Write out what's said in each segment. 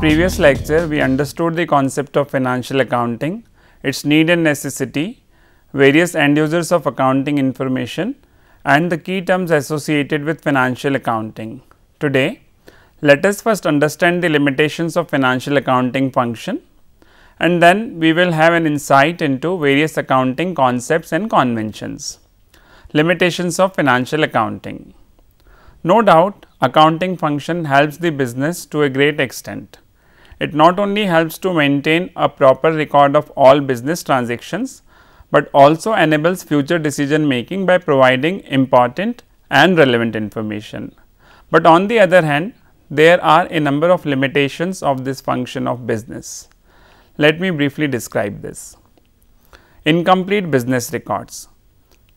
previous lecture, we understood the concept of financial accounting, its need and necessity, various end users of accounting information and the key terms associated with financial accounting. Today, let us first understand the limitations of financial accounting function, and then we will have an insight into various accounting concepts and conventions. Limitations of financial accounting. No doubt, accounting function helps the business to a great extent. It not only helps to maintain a proper record of all business transactions, but also enables future decision making by providing important and relevant information. But on the other hand, there are a number of limitations of this function of business. Let me briefly describe this. Incomplete business records.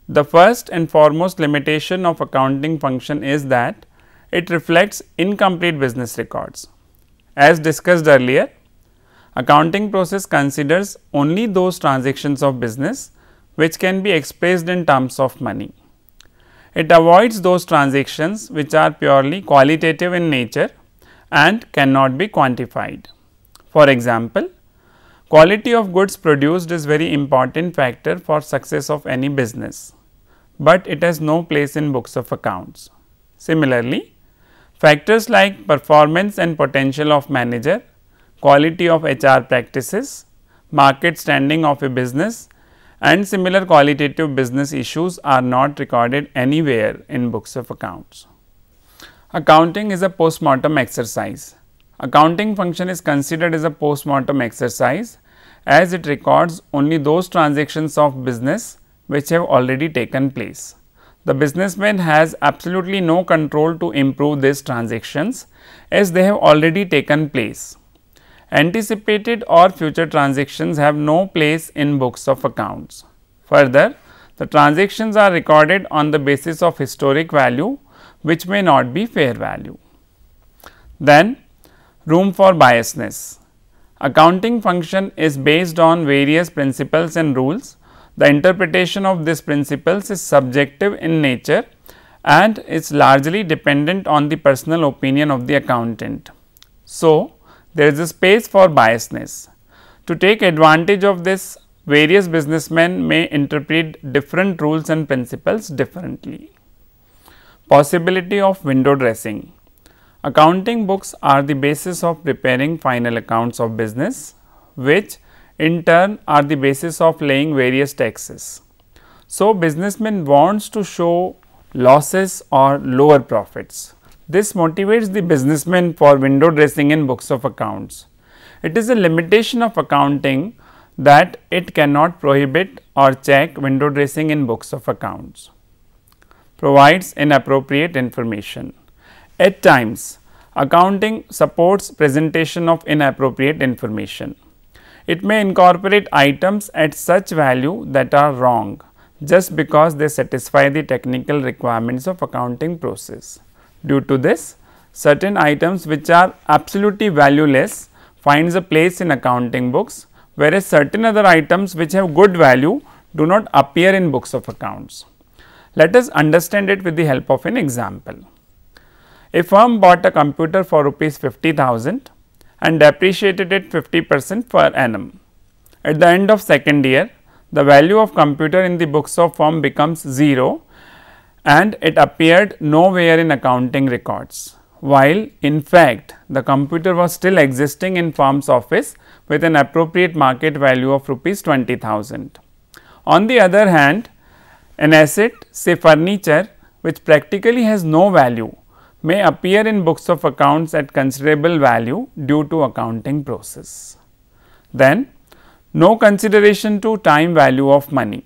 The first and foremost limitation of accounting function is that it reflects incomplete business records. As discussed earlier, accounting process considers only those transactions of business which can be expressed in terms of money. It avoids those transactions which are purely qualitative in nature and cannot be quantified. For example, quality of goods produced is very important factor for success of any business, but it has no place in books of accounts. Similarly, factors like performance and potential of manager, quality of HR practices, market standing of a business and similar qualitative business issues are not recorded anywhere in books of accounts. Accounting is a post-mortem exercise. Accounting function is considered as a post-mortem exercise as it records only those transactions of business which have already taken place. The businessman has absolutely no control to improve these transactions as they have already taken place. Anticipated or future transactions have no place in books of accounts. Further, the transactions are recorded on the basis of historic value which may not be fair value. Then, room for biasness. Accounting function is based on various principles and rules. The interpretation of these principles is subjective in nature and is largely dependent on the personal opinion of the accountant. So, there is a space for biasness. To take advantage of this, various businessmen may interpret different rules and principles differently. Possibility of window dressing. Accounting books are the basis of preparing final accounts of business, which in turn are the basis of laying various taxes. So, businessman wants to show losses or lower profits. This motivates the businessman for window dressing in books of accounts. It is a limitation of accounting that it cannot prohibit or check window dressing in books of accounts. Provides inappropriate information. At times, accounting supports presentation of inappropriate information. It may incorporate items at such value that are wrong just because they satisfy the technical requirements of accounting process. Due to this, certain items which are absolutely valueless finds a place in accounting books, whereas certain other items which have good value do not appear in books of accounts. Let us understand it with the help of an example. A firm bought a computer for rupees 50,000 and depreciated it 50% per annum. At the end of second year, the value of computer in the books of firm becomes 0 and it appeared nowhere in accounting records, while in fact the computer was still existing in firm's office with an appropriate market value of rupees 20,000. On the other hand, an asset, say furniture, which practically has no value, may appear in books of accounts at considerable value due to accounting process. Then, no consideration to time value of money.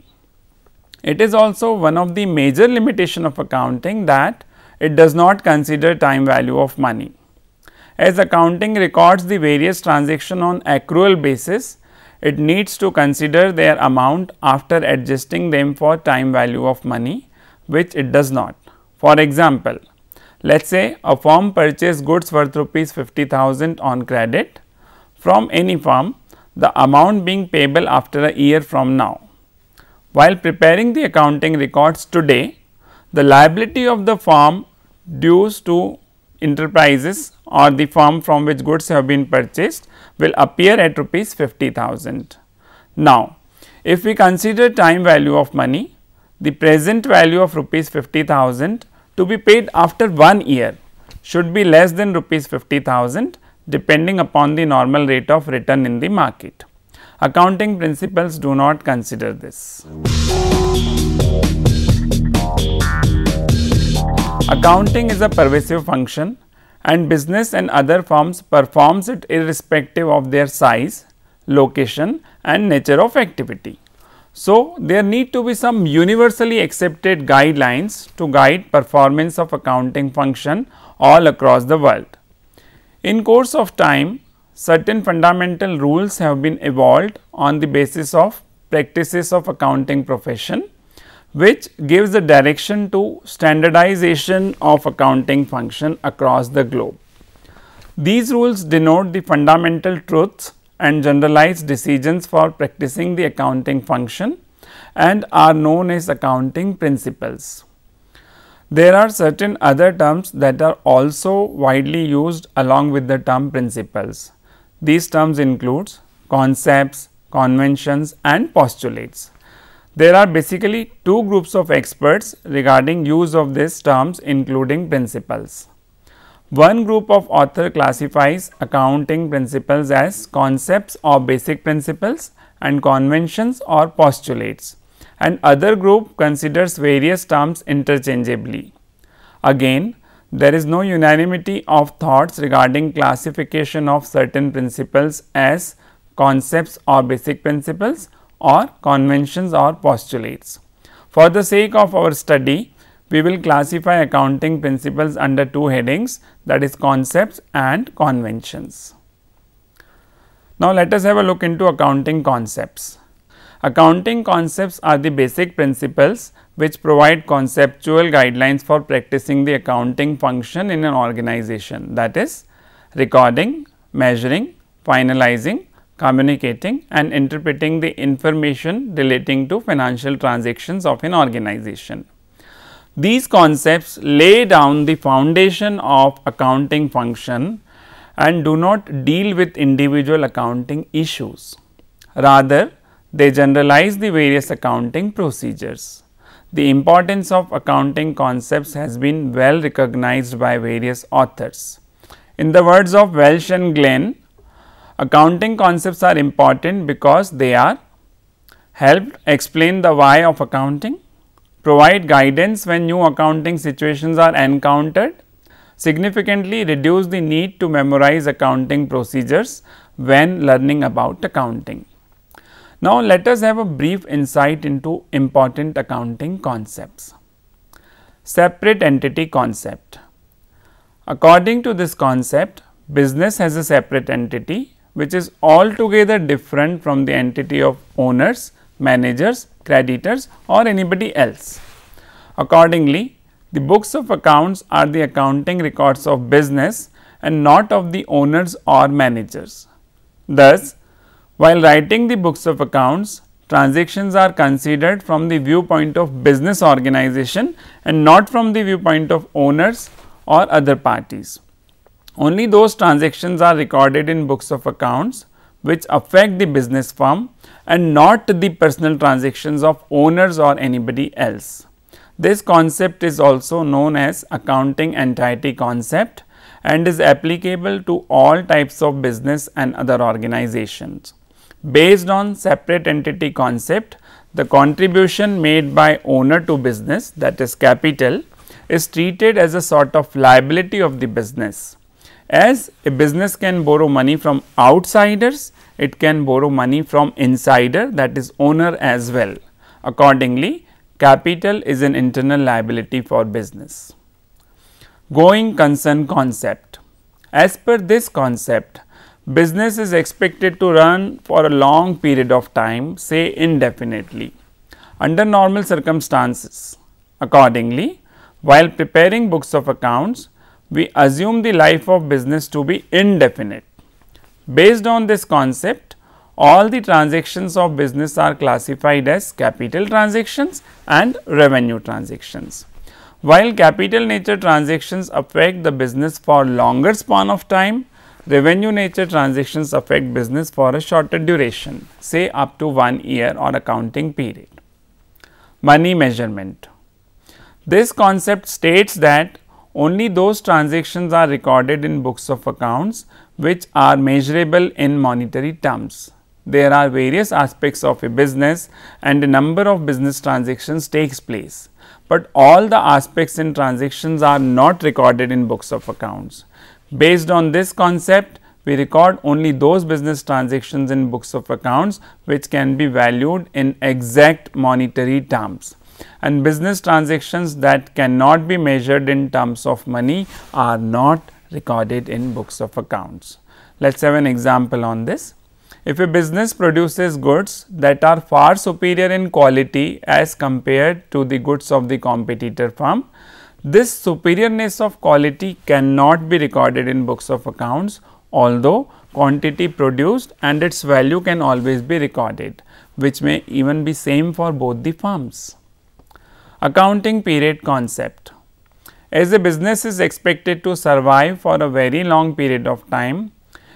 It is also one of the major limitation of accounting that it does not consider time value of money. As accounting records the various transactions on accrual basis, it needs to consider their amount after adjusting them for time value of money, which it does not. For example, let us say a firm purchased goods worth rupees 50,000 on credit from any firm, the amount being payable after a year from now. While preparing the accounting records today, the liability of the firm dues to enterprises or the firm from which goods have been purchased will appear at rupees 50,000. Now, if we consider time value of money, the present value of rupees 50,000 to be paid after 1 year should be less than rupees 50,000 depending upon the normal rate of return in the market. Accounting principles do not consider this. Accounting is a pervasive function and business and other firms performs it irrespective of their size, location and nature of activity. So, there need to be some universally accepted guidelines to guide performance of accounting function all across the world. In course of time, certain fundamental rules have been evolved on the basis of practices of accounting profession, which gives the direction to standardization of accounting function across the globe. These rules denote the fundamental truths and generalized decisions for practicing the accounting function and are known as accounting principles. There are certain other terms that are also widely used along with the term principles. These terms include concepts, conventions and postulates. There are basically two groups of experts regarding use of these terms including principles. One group of author classifies accounting principles as concepts or basic principles and conventions or postulates, and other group considers various terms interchangeably. Again, there is no unanimity of thoughts regarding classification of certain principles as concepts or basic principles or conventions or postulates. For the sake of our study, we will classify accounting principles under two headings, that is concepts and conventions. Now, let us have a look into accounting concepts. Accounting concepts are the basic principles which provide conceptual guidelines for practicing the accounting function in an organization, that is recording, measuring, finalizing, communicating and interpreting the information relating to financial transactions of an organization. These concepts lay down the foundation of accounting function and do not deal with individual accounting issues. Rather, they generalize the various accounting procedures. The importance of accounting concepts has been well recognized by various authors. In the words of Welsh and Glenn, accounting concepts are important because they are help explain the why of accounting, provide guidance when new accounting situations are encountered, significantly reduce the need to memorize accounting procedures when learning about accounting. Now, let us have a brief insight into important accounting concepts. Separate entity concept. According to this concept, business has a separate entity which is altogether different from the entity of owners, managers, creditors or anybody else. Accordingly, the books of accounts are the accounting records of business and not of the owners or managers. Thus, while writing the books of accounts, transactions are considered from the viewpoint of business organization and not from the viewpoint of owners or other parties. Only those transactions are recorded in books of accounts which affect the business firm and not the personal transactions of owners or anybody else. This concept is also known as accounting entity concept and is applicable to all types of business and other organizations. Based on separate entity concept, the contribution made by owner to business, that is capital, is treated as a sort of liability of the business. As a business can borrow money from outsiders, it can borrow money from insider, that is owner as well. Accordingly, capital is an internal liability for business. Going concern concept. As per this concept, business is expected to run for a long period of time, say indefinitely, under normal circumstances. Accordingly, while preparing books of accounts, we assume the life of business to be indefinite. Based on this concept, all the transactions of business are classified as capital transactions and revenue transactions. While capital nature transactions affect the business for longer span of time, revenue nature transactions affect business for a shorter duration, say up to 1 year or accounting period. Money measurement. This concept states that only those transactions are recorded in books of accounts which are measurable in monetary terms. There are various aspects of a business and a number of business transactions takes place, but all the aspects in transactions are not recorded in books of accounts. Based on this concept, we record only those business transactions in books of accounts which can be valued in exact monetary terms, and business transactions that cannot be measured in terms of money are not recorded in books of accounts. Let us have an example on this. If a business produces goods that are far superior in quality as compared to the goods of the competitor firm, this superiorness of quality cannot be recorded in books of accounts, although quantity produced and its value can always be recorded, which may even be same for both the firms. Accounting period concept. As a business is expected to survive for a very long period of time,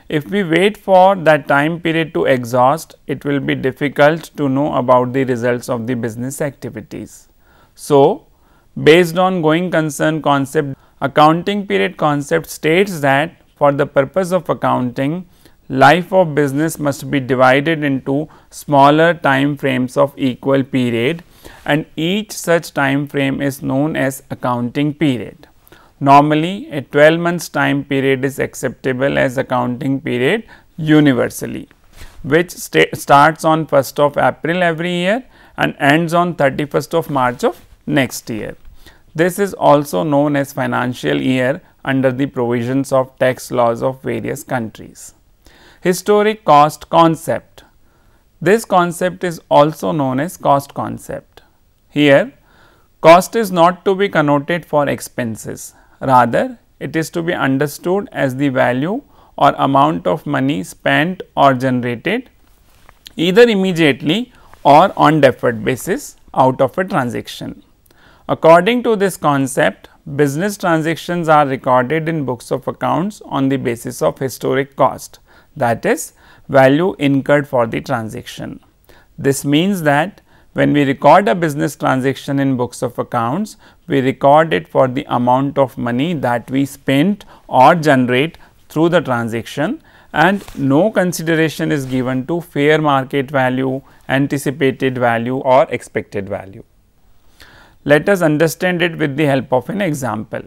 if we wait for that time period to exhaust, it will be difficult to know about the results of the business activities. So, based on going concern concept, accounting period concept states that for the purpose of accounting, life of business must be divided into smaller time frames of equal period, and each such time frame is known as accounting period. Normally, a 12 months time period is acceptable as accounting period universally, which starts on 1st of April every year and ends on 31st of March of next year. This is also known as financial year under the provisions of tax laws of various countries. Historic cost concept. This concept is also known as cost concept. Here, cost is not to be connoted for expenses. Rather, it is to be understood as the value or amount of money spent or generated either immediately or on deferred basis out of a transaction. According to this concept, business transactions are recorded in books of accounts on the basis of historic cost, that is, value incurred for the transaction. This means that when we record a business transaction in books of accounts, we record it for the amount of money that we spent or generate through the transaction, and no consideration is given to fair market value, anticipated value or expected value. Let us understand it with the help of an example.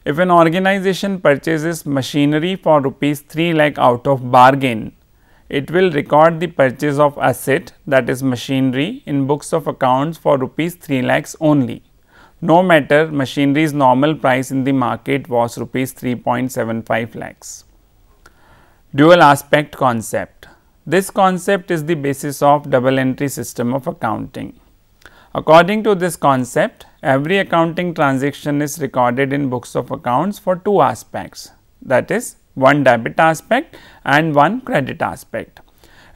If an organization purchases machinery for rupees 3 lakh out of bargain, it will record the purchase of asset, that is machinery, in books of accounts for rupees 3 lakhs only, no matter machinery's normal price in the market was rupees 3.75 lakhs. Dual aspect concept. This concept is the basis of double entry system of accounting. According to this concept, every accounting transaction is recorded in books of accounts for two aspects, that is, one debit aspect and one credit aspect.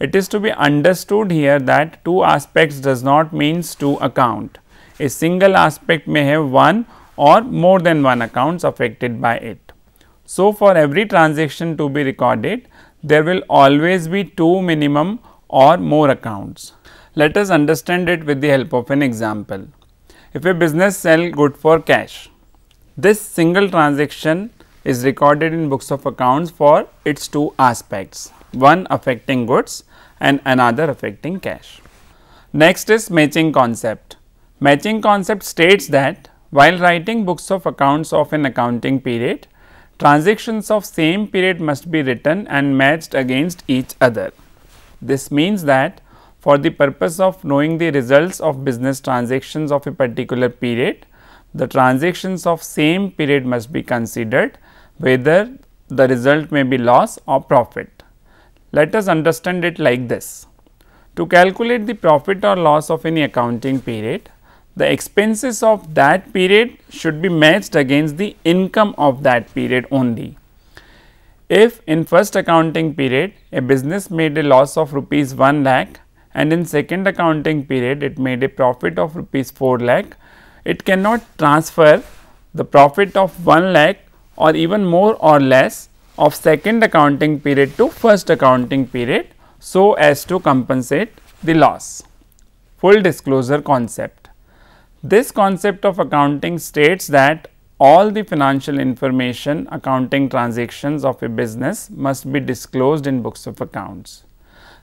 It is to be understood here that two aspects does not means two account. A single aspect may have one or more than one accounts affected by it. So, for every transaction to be recorded, there will always be two minimum or more accounts. Let us understand it with the help of an example. If a business sells goods for cash, this single transaction is recorded in books of accounts for its two aspects, one affecting goods and another affecting cash. Next is matching concept. Matching concept states that while writing books of accounts of an accounting period, transactions of same period must be written and matched against each other. This means that for the purpose of knowing the results of business transactions of a particular period, the transactions of same period must be considered, whether the result may be loss or profit. Let us understand it like this. To calculate the profit or loss of any accounting period, the expenses of that period should be matched against the income of that period only. If in first accounting period a business made a loss of rupees 1 lakh and in second accounting period it made a profit of rupees 4 lakh, it cannot transfer the profit of 1 lakh or even more or less of second accounting period to first accounting period, so as to compensate the loss. Full disclosure concept. This concept of accounting states that all the financial information, accounting transactions of a business must be disclosed in books of accounts.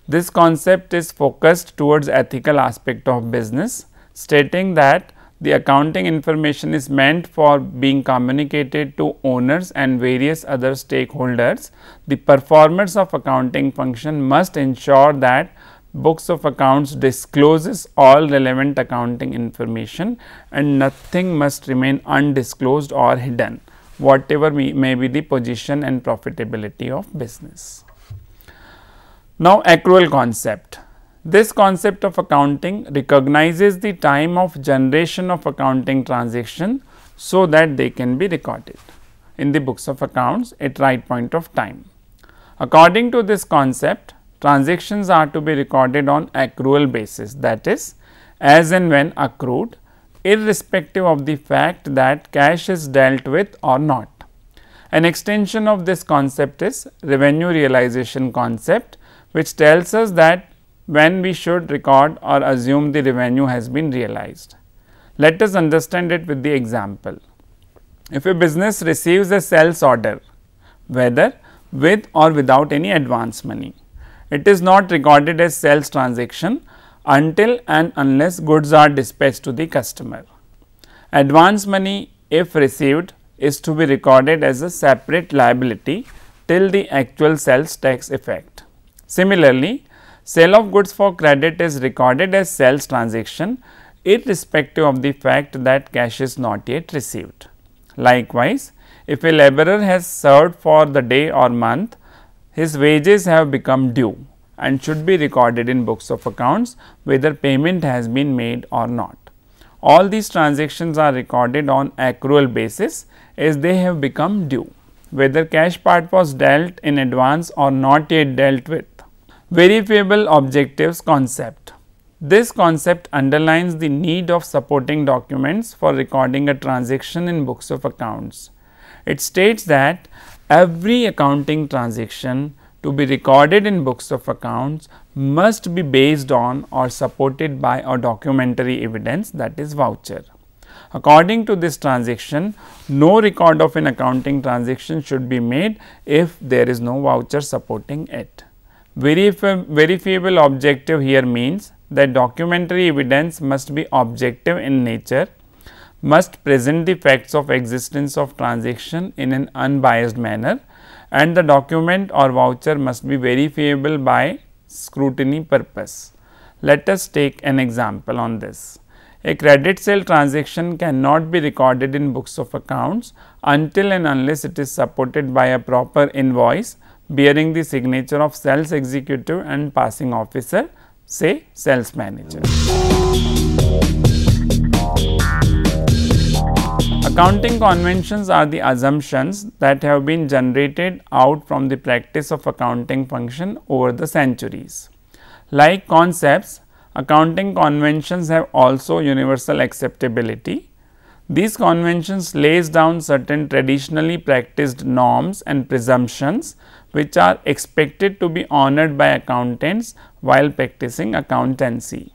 This concept is focused towards ethical aspect of business, stating that the accounting information is meant for being communicated to owners and various other stakeholders. The performers of accounting function must ensure that books of accounts discloses all relevant accounting information and nothing must remain undisclosed or hidden, whatever may be the position and profitability of business. Now, accrual concept. This concept of accounting recognizes the time of generation of accounting transaction so that they can be recorded in the books of accounts at right point of time. According to this concept, transactions are to be recorded on accrual basis, that is, as and when accrued, irrespective of the fact that cash is dealt with or not. An extension of this concept is revenue realization concept, which tells us that when we should record or assume the revenue has been realized. Let us understand it with the example. If a business receives a sales order, whether with or without any advance money, it is not recorded as sales transaction until and unless goods are dispatched to the customer. Advance money, if received, is to be recorded as a separate liability till the actual sales tax effect. Similarly, sale of goods for credit is recorded as sales transaction irrespective of the fact that cash is not yet received. Likewise, if a laborer has served for the day or month, his wages have become due and should be recorded in books of accounts whether payment has been made or not. All these transactions are recorded on accrual basis as they have become due, whether cash part was dealt in advance or not yet dealt with. Verifiable objectives concept. This concept underlines the need of supporting documents for recording a transaction in books of accounts. It states that every accounting transaction to be recorded in books of accounts must be based on or supported by a documentary evidence, that is voucher. According to this transaction, no record of an accounting transaction should be made if there is no voucher supporting it. Verifiable objective here means that documentary evidence must be objective in nature, must present the facts of existence of transaction in an unbiased manner, and the document or voucher must be verifiable by scrutiny purpose. Let us take an example on this. A credit sale transaction cannot be recorded in books of accounts until and unless it is supported by a proper invoice bearing the signature of sales executive and passing officer, say sales manager. Accounting conventions are the assumptions that have been generated out from the practice of accounting function over the centuries. Like concepts, accounting conventions have also universal acceptability. These conventions lays down certain traditionally practiced norms and presumptions which are expected to be honored by accountants while practicing accountancy.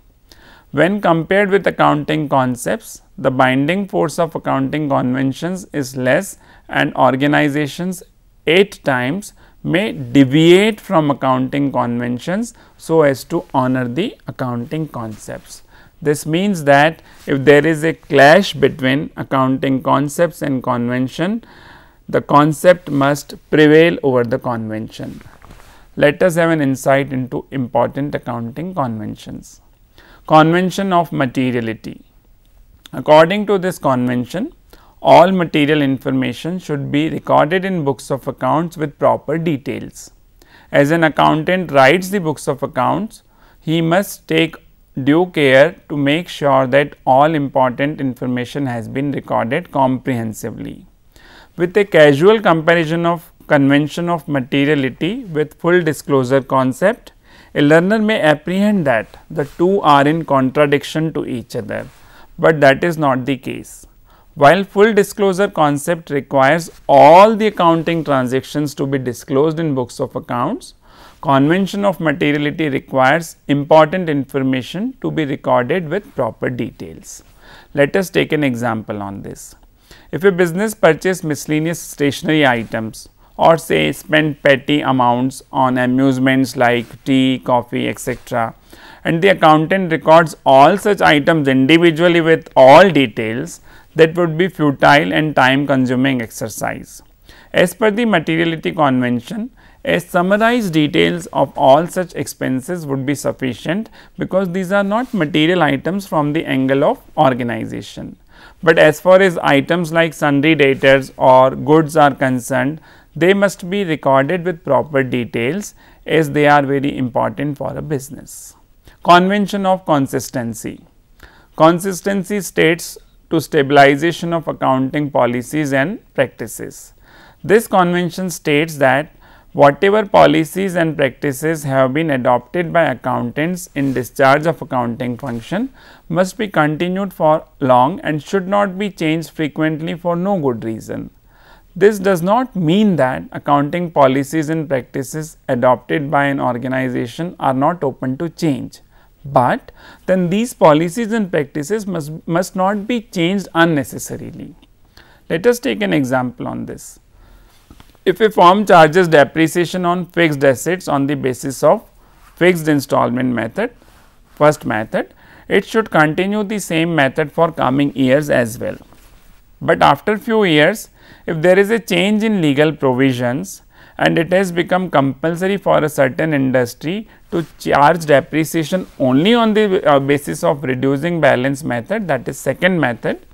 When compared with accounting concepts, the binding force of accounting conventions is less and organizations at times may deviate from accounting conventions so as to honor the accounting concepts. This means that if there is a clash between accounting concepts and convention, the concept must prevail over the convention. Let us have an insight into important accounting conventions. Convention of materiality. According to this convention, all material information should be recorded in books of accounts with proper details. As an accountant writes the books of accounts, he must take due care to make sure that all important information has been recorded comprehensively. With a casual comparison of convention of materiality with full disclosure concept, a learner may apprehend that the two are in contradiction to each other. but that is not the case. While full disclosure concept requires all the accounting transactions to be disclosed in books of accounts, convention of materiality requires important information to be recorded with proper details. Let us take an example on this. If a business purchases miscellaneous stationery items or say spend petty amounts on amusements like tea, coffee, etc., and the accountant records all such items individually with all details, that would be futile and time consuming exercise. As per the materiality convention, a summarized details of all such expenses would be sufficient, because these are not material items from the angle of organization. But as far as items like sundry debtors or goods are concerned, they must be recorded with proper details, as they are very important for a business. Convention of consistency. Consistency states to stabilization of accounting policies and practices. This convention states that whatever policies and practices have been adopted by accountants in discharge of accounting function must be continued for long and should not be changed frequently for no good reason. This does not mean that accounting policies and practices adopted by an organization are not open to change, but then these policies and practices must not be changed unnecessarily. Let us take an example on this. If a firm charges depreciation on fixed assets on the basis of fixed installment method, first method, it should continue the same method for coming years as well. But after few years, if there is a change in legal provisions and it has become compulsory for a certain industry to charge depreciation only on the basis of reducing balance method, that is second method,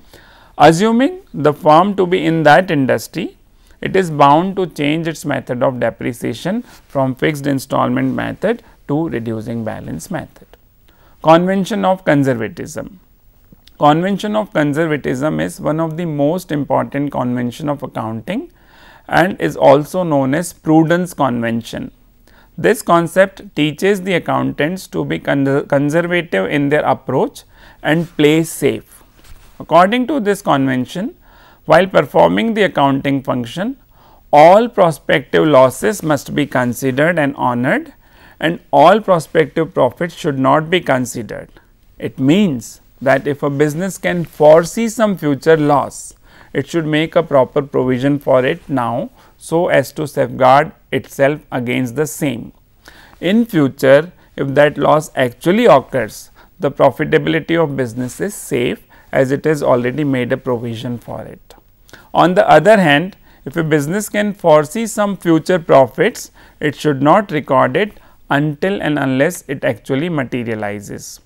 assuming the firm to be in that industry, it is bound to change its method of depreciation from fixed installment method to reducing balance method. Convention of conservatism. Convention of conservatism is one of the most important convention of accounting and is also known as prudence convention. This concept teaches the accountants to be conservative in their approach and play safe. According to this convention, while performing the accounting function, all prospective losses must be considered and honored, and all prospective profits should not be considered. It means that if a business can foresee some future loss, it should make a proper provision for it now, so as to safeguard itself against the same. In future, if that loss actually occurs, the profitability of business is safe, as it has already made a provision for it. On the other hand, if a business can foresee some future profits, it should not record it until and unless it actually materializes.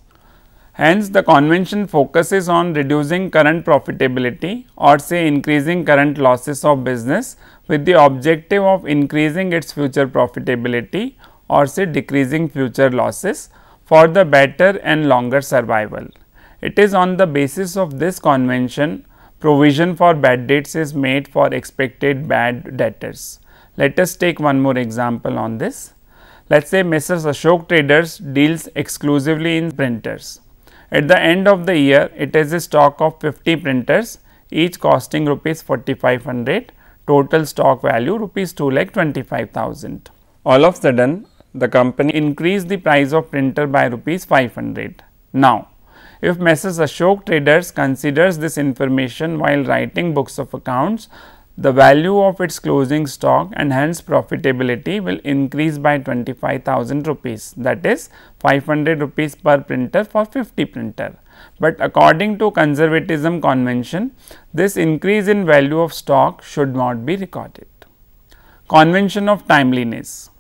Hence, the convention focuses on reducing current profitability or say increasing current losses of business with the objective of increasing its future profitability or say decreasing future losses for the better and longer survival. It is on the basis of this convention provision for bad debts is made for expected bad debtors. Let us take one more example on this. Let us say Messrs. Ashok Traders deals exclusively in printers. At the end of the year, it has a stock of 50 printers, each costing rupees 4,500, total stock value rupees 2,25,000. All of a sudden, the company increased the price of printer by rupees 500. Now, if Messrs. Ashok Traders considers this information while writing books of accounts, the value of its closing stock and hence profitability will increase by 25,000 rupees, that is 500 rupees per printer for 50 printer. But according to conservatism convention, this increase in value of stock should not be recorded. Convention of timeliness.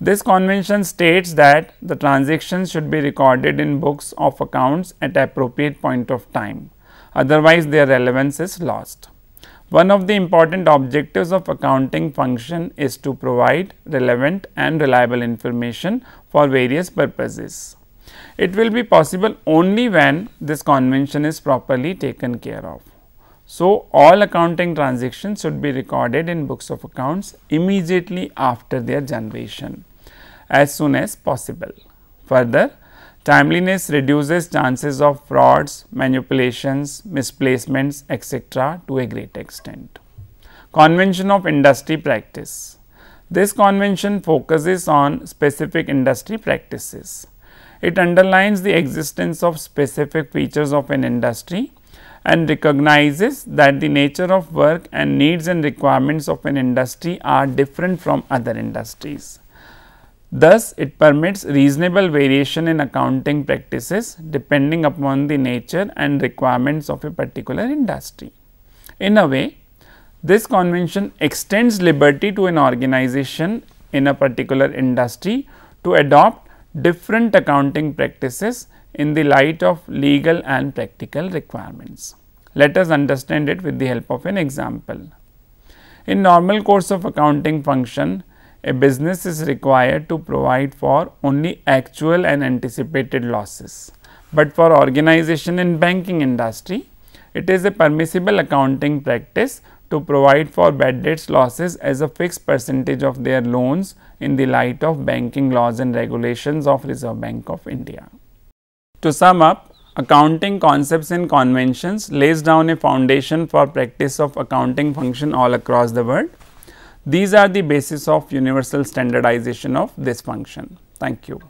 This convention states that the transactions should be recorded in books of accounts at appropriate point of time, otherwise their relevance is lost. One of the important objectives of accounting function is to provide relevant and reliable information for various purposes. It will be possible only when this convention is properly taken care of. So, all accounting transactions should be recorded in books of accounts immediately after their generation, as soon as possible. Further, Timeliness reduces chances of frauds, manipulations, misplacements, etc. to a great extent. Convention of industry practice. This convention focuses on specific industry practices. It underlines the existence of specific features of an industry and recognizes that the nature of work and needs and requirements of an industry are different from other industries. Thus, it permits reasonable variation in accounting practices depending upon the nature and requirements of a particular industry. In a way, this convention extends liberty to an organization in a particular industry to adopt different accounting practices in the light of legal and practical requirements. Let us understand it with the help of an example. In normal course of accounting function, a business is required to provide for only actual and anticipated losses, but for organization in banking industry, it is a permissible accounting practice to provide for bad debts losses as a fixed percentage of their loans in the light of banking laws and regulations of Reserve Bank of India. To sum up, accounting concepts and conventions lays down a foundation for practice of accounting function all across the world. These are the basis of universal standardization of this function. Thank you.